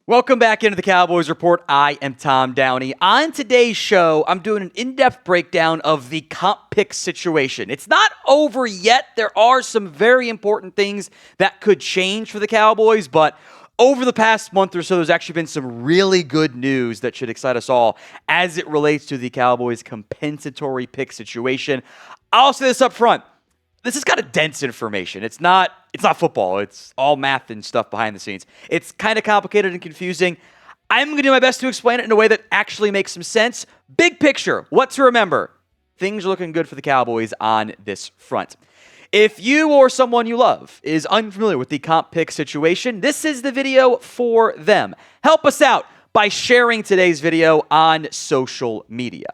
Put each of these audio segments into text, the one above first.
Welcome back into the Cowboys Report. I am Tom Downey. On today's show, I'm doing an in-depth breakdown of the comp pick situation. It's not over yet. There are some very important things that could change for the Cowboys, but over the past month or so, there's actually been some really good news that should excite us all as it relates to the Cowboys' compensatory pick situation. I'll say this up front. This is kind of dense information. It's not football. It's all math and stuff behind the scenes. It's kind of complicated and confusing. I'm going to do my best to explain it in a way that actually makes some sense. Big picture, what to remember. Things are looking good for the Cowboys on this front. If you or someone you love is unfamiliar with the comp pick situation, this is the video for them. Help us out by sharing today's video on social media.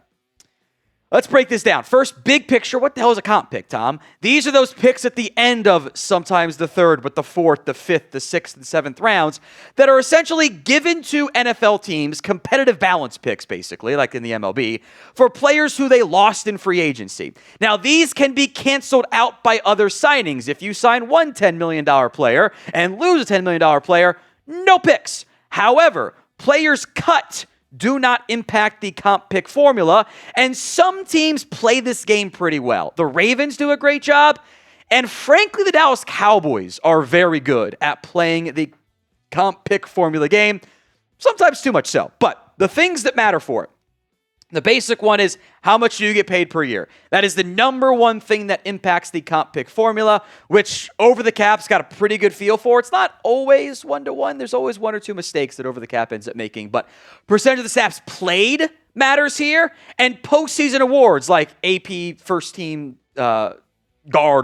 Let's break this down. First, big picture, what the hell is a comp pick, Tom? These are those picks at the end of sometimes the third, but the fourth, the fifth, the sixth, and seventh rounds that are essentially given to NFL teams, competitive balance picks, basically, like in the MLB, for players who they lost in free agency. Now, these can be canceled out by other signings. If you sign one $10 million player and lose a $10 million player, no picks. However, players cut do not impact the comp pick formula, and some teams play this game pretty well. The Ravens do a great job, and frankly, the Dallas Cowboys are very good at playing the comp pick formula game, sometimes too much so. But the things that matter for it, the basic one is how much do you get paid per year? That is the number one thing that impacts the comp pick formula, which Over the Cap's got a pretty good feel for. It's not always one-to-one. There's always one or two mistakes that Over the Cap ends up making. But percentage of the snaps played matters here. And postseason awards like AP first team guard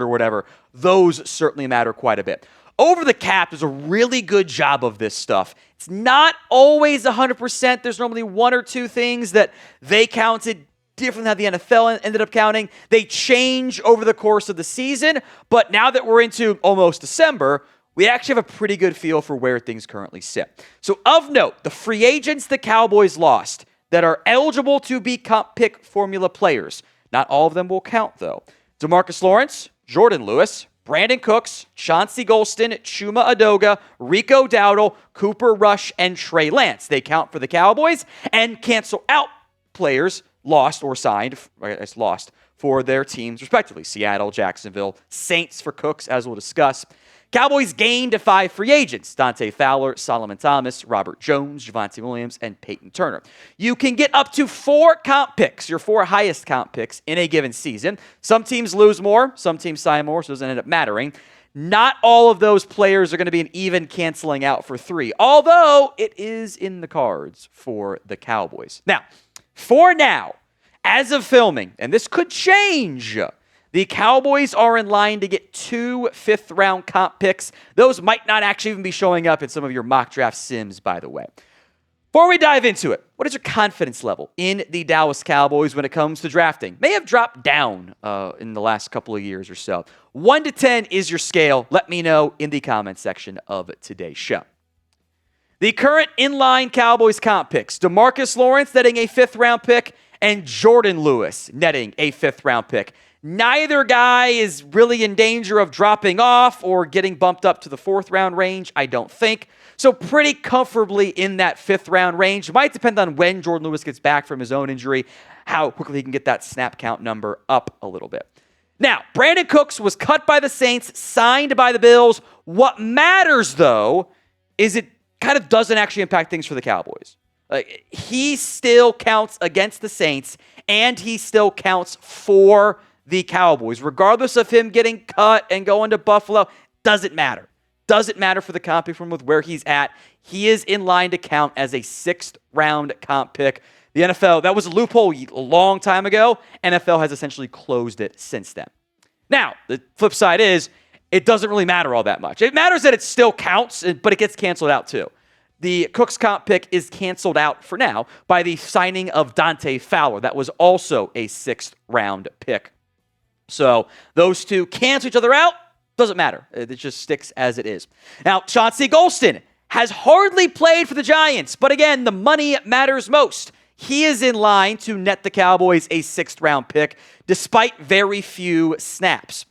or whatever, those certainly matter quite a bit. Over the Cap does a really good job of this stuff. It's not always 100%. There's normally one or two things that they counted different than how the NFL ended up counting. They change over the course of the season, but now that we're into almost December, we actually have a pretty good feel for where things currently sit. So of note, the free agents the Cowboys lost that are eligible to be comp pick formula players. Not all of them will count, though. DeMarcus Lawrence, Jourdan Lewis, Brandon Cooks, Chauncey Golston, Chuma Adoga, Rico Dowdle, Cooper Rush, and Trey Lance. They count for the Cowboys and cancel out players lost or signed, lost for their teams respectively. Seattle, Jacksonville, Saints for Cooks, as we'll discuss. Cowboys gained 5 free agents: Dante Fowler, Solomon Thomas, Robert Jones, Javonte Williams, and Peyton Turner. You can get up to 4 comp picks, your 4 highest comp picks in a given season. Some teams lose more, some teams sign more, so it doesn't end up mattering. Not all of those players are going to be an even canceling out for 3, although it is in the cards for the Cowboys. Now, for now, as of filming, and this could change, the Cowboys are in line to get 2 fifth-round comp picks. Those might not actually even be showing up in some of your mock draft sims, by the way. Before we dive into it, what is your confidence level in the Dallas Cowboys when it comes to drafting? May have dropped down in the last couple of years or so. 1 to 10 is your scale. Let me know in the comments section of today's show. The current in-line Cowboys comp picks: DeMarcus Lawrence netting a 5th-round pick and Jourdan Lewis netting a 5th-round pick. Neither guy is really in danger of dropping off or getting bumped up to the 4th-round range, I don't think. So pretty comfortably in that 5th-round range. It might depend on when Jourdan Lewis gets back from his own injury, how quickly he can get that snap count number up a little bit. Now, Brandon Cooks was cut by the Saints, signed by the Bills. What matters, though, is it kind of doesn't actually impact things for the Cowboys. He still counts against the Saints, and he still counts for the Cowboys. Regardless of him getting cut and going to Buffalo, doesn't matter. Doesn't matter for the comp pick from with where he's at. He is in line to count as a 6th-round comp pick. The NFL, that was a loophole a long time ago. NFL has essentially closed it since then. Now, the flip side is, it doesn't really matter all that much. It matters that it still counts, but it gets canceled out too. The Cooks comp pick is canceled out for now by the signing of Dante Fowler. That was also a 6th-round pick. So those two cancel each other out. Doesn't matter. It just sticks as it is. Now, Chauncey Golston has hardly played for the Giants, but again, the money matters most. He is in line to net the Cowboys a 6th-round pick, despite very few snaps.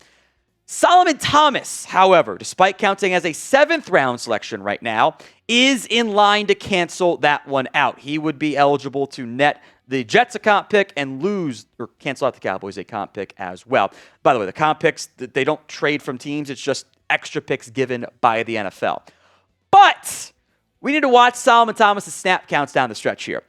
Solomon Thomas, however, despite counting as a 7th round selection right now, is in line to cancel that one out. He would be eligible to net the Jets a comp pick and lose or cancel out the Cowboys a comp pick as well. By the way, the comp picks, they don't trade from teams. It's just extra picks given by the NFL. But we need to watch Solomon Thomas' snap counts down the stretch here.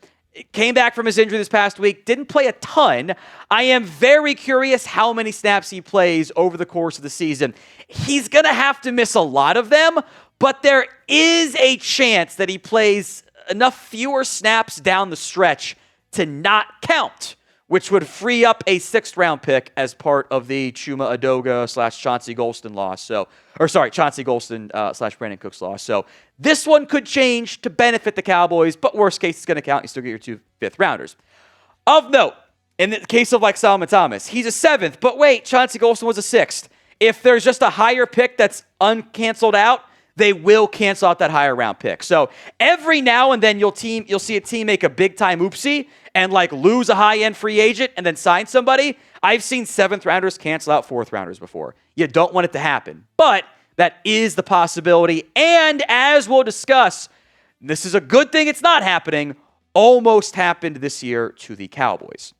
Came back from his injury this past week, didn't play a ton. I am very curious how many snaps he plays over the course of the season. He's going to have to miss a lot of them, but there is a chance that he plays enough fewer snaps down the stretch to not count, which would free up a 6th round pick as part of the Chuma Adoga / Chauncey Golston loss. Chauncey Golston / Brandon Cooks loss. So this one could change to benefit the Cowboys, but worst case, it's going to count. You still get your 2 5th rounders. Of note, in the case of like Solomon Thomas, he's a 7th, but wait, Chauncey Golston was a 6th. If there's just a higher pick that's uncanceled out, they will cancel out that higher round pick. So every now and then you'll see a team make a big time oopsie and like lose a high end free agent and then sign somebody. I've seen 7th rounders cancel out 4th rounders before. You don't want it to happen, but that is the possibility. And as we'll discuss, this is a good thing it's not happening. Almost happened this year to the Cowboys.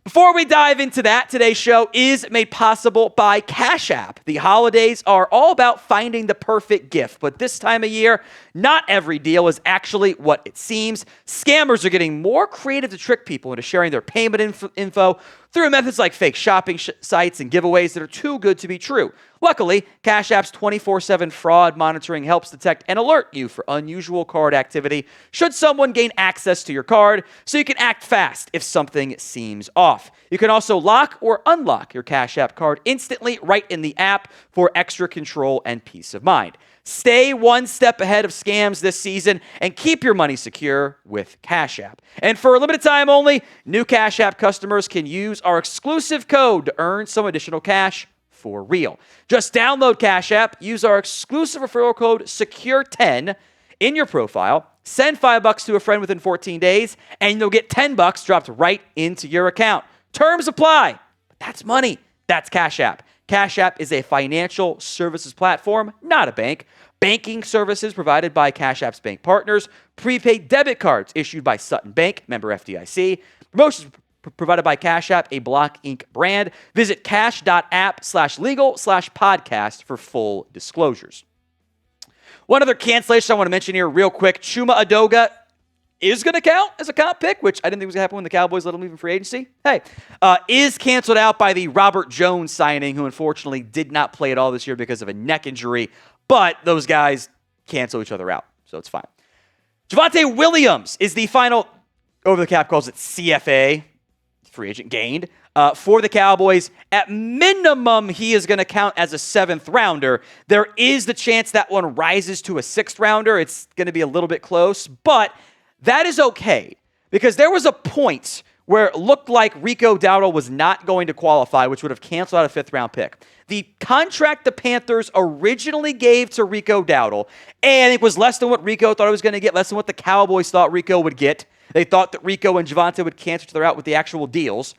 Before we dive into that, today's show is made possible by Cash App. The holidays are all about finding the perfect gift, but this time of year, not every deal is actually what it seems. Scammers are getting more creative to trick people into sharing their payment info through methods like fake shopping sites and giveaways that are too good to be true. Luckily, Cash App's 24/7 fraud monitoring helps detect and alert you for unusual card activity should someone gain access to your card, so you can act fast if something seems off. You can also lock or unlock your Cash App card instantly right in the app for extra control and peace of mind. Stay one step ahead of scams this season and keep your money secure with Cash App. And for a limited time only, new Cash App customers can use our exclusive code to earn some additional cash for real. Just download Cash App, use our exclusive referral code SECURE10 in your profile, send $5 to a friend within 14 days, and you'll get $10 dropped right into your account. Terms apply. But that's money. That's Cash App. Cash App is a financial services platform, not a bank. Banking services provided by Cash App's bank partners. Prepaid debit cards issued by Sutton Bank, member FDIC. Promotions provided by Cash App, a Block Inc. brand. Visit cash.app/legal/podcast for full disclosures. One other cancellation I want to mention here real quick. Chuma Adoga is going to count as a comp pick, which I didn't think was going to happen when the Cowboys let him leave in free agency. Hey, is canceled out by the Robert Jones signing, who unfortunately did not play at all this year because of a neck injury. But those guys cancel each other out, so it's fine. Javonte Williams is the final, over the cap calls it CFA, free agent gained, for the Cowboys. At minimum, he is going to count as a 7th rounder. There is the chance that one rises to a 6th rounder. It's going to be a little bit close, but that is okay, because there was a point where it looked like Rico Dowdle was not going to qualify, which would have canceled out a 5th round pick. The contract the Panthers originally gave to Rico Dowdle, and it was less than what Rico thought he was going to get, less than what the Cowboys thought Rico would get. They thought that Rico and Javonte would cancel each other out with the actual deals.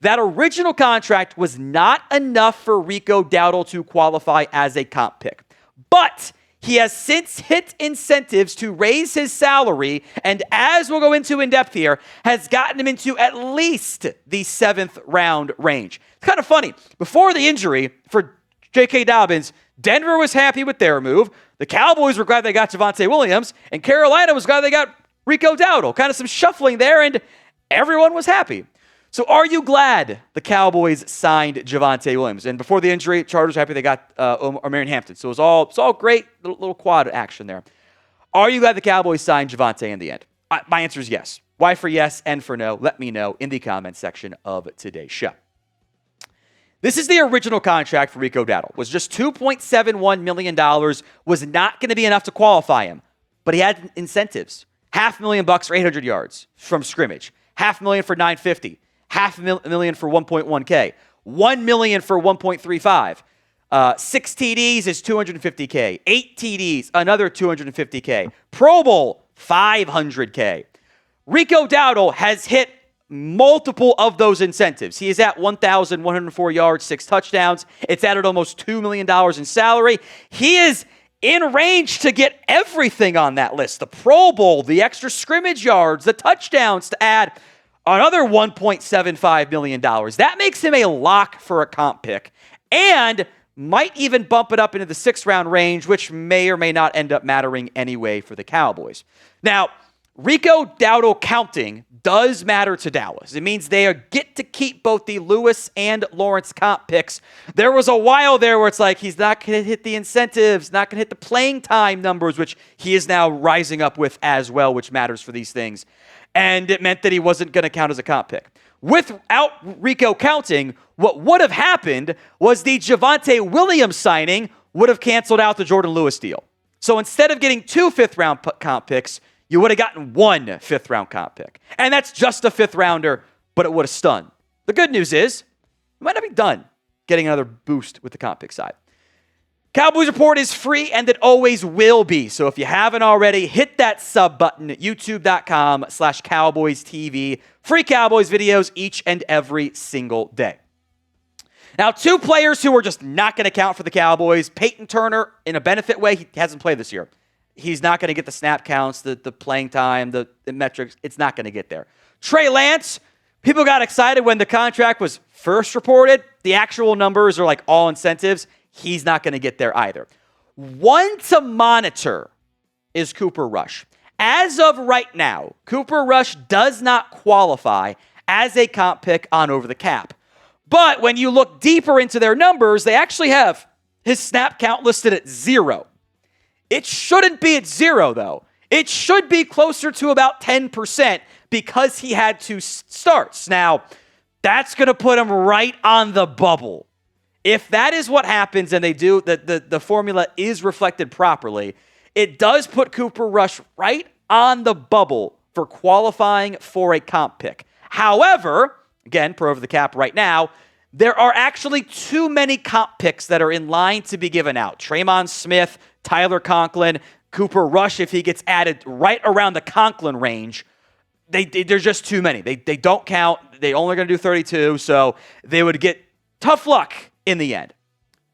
That original contract was not enough for Rico Dowdle to qualify as a comp pick. But he has since hit incentives to raise his salary, and as we'll go into in depth here, has gotten him into at least the 7th round range. It's kind of funny. Before the injury for J.K. Dobbins, Denver was happy with their move. The Cowboys were glad they got Javonte Williams, and Carolina was glad they got Rico Dowdle. Kind of some shuffling there, and everyone was happy. So are you glad the Cowboys signed Javonte Williams? And before the injury, Chargers were happy they got Marion Hampton. So it was all great, little quad action there. Are you glad the Cowboys signed Javonte in the end? My answer is yes. Why for yes and for no? Let me know in the comments section of today's show. This is the original contract for Rico Dowdle. It was just $2.71 million. Was not going to be enough to qualify him. But he had incentives. $500,000 for 800 yards from scrimmage. $500,000 for 950. $500,000 for 1.1K, $1 million for 1.35. 6 TDs is $250K. 8 TDs, another $250K. Pro Bowl, $500K. Rico Dowdle has hit multiple of those incentives. He is at 1,104 yards, 6 touchdowns. It's added almost $2 million in salary. He is in range to get everything on that list. The Pro Bowl, the extra scrimmage yards, the touchdowns to add another $1.75 million. That makes him a lock for a comp pick and might even bump it up into the 6th round range, which may or may not end up mattering anyway for the Cowboys. Now, Rico Dowdle counting does matter to Dallas. It means they get to keep both the Lewis and Lawrence comp picks. There was a while there where it's like he's not going to hit the incentives, not going to hit the playing time numbers, which he is now rising up with as well, which matters for these things. And it meant that he wasn't going to count as a comp pick. Without Rico counting, what would have happened was the Javonte Williams signing would have canceled out the Jourdan Lewis deal. So instead of getting 2 5th-round comp picks, you would have gotten 1 5th-round comp pick. And that's just a 5th-rounder, but it would have stung. The good news is, we might not be done getting another boost with the comp pick side. Cowboys Report is free, and it always will be. So if you haven't already, hit that sub button at youtube.com/CowboysTV. Free Cowboys videos each and every single day. Now, 2 players who are just not going to count for the Cowboys. Peyton Turner, in a benefit way, he hasn't played this year. He's not going to get the snap counts, the playing time, the metrics. It's not going to get there. Trey Lance, people got excited when the contract was first reported. The actual numbers are like all incentives. He's not going to get there either. One to monitor is Cooper Rush. As of right now, Cooper Rush does not qualify as a comp pick on Over the Cap. But when you look deeper into their numbers, they actually have his snap count listed at 0. It shouldn't be at 0, though. It should be closer to about 10% because he had 2 starts. Now, that's going to put him right on the bubble. If that is what happens and they do, the formula is reflected properly, it does put Cooper Rush right on the bubble for qualifying for a comp pick. However, again, per Over the Cap right now, there are actually too many comp picks that are in line to be given out. Traymon Smith, Tyler Conklin, Cooper Rush, if he gets added right around the Conklin range, there's just too many. They don't count. They only going to do 32, so they would get tough luck in the end.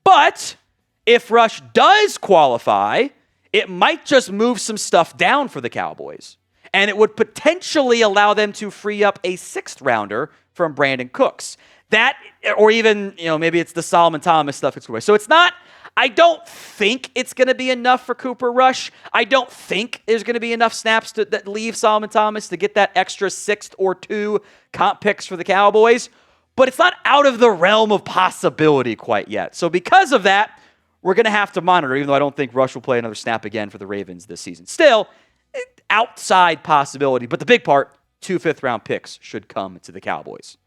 But if Rush does qualify, it might just move some stuff down for the Cowboys. And it would potentially allow them to free up a 6th rounder from Brandon Cooks. That, or even, maybe it's the Solomon Thomas stuff. So it's not, I don't think it's going to be enough for Cooper Rush. I don't think there's going to be enough snaps that leave Solomon Thomas to get that extra 6th or 2 comp picks for the Cowboys. But it's not out of the realm of possibility quite yet. So because of that, we're going to have to monitor, even though I don't think Rush will play another snap again for the Ravens this season. Still, outside possibility. But the big part, 2 5th-round picks should come to the Cowboys.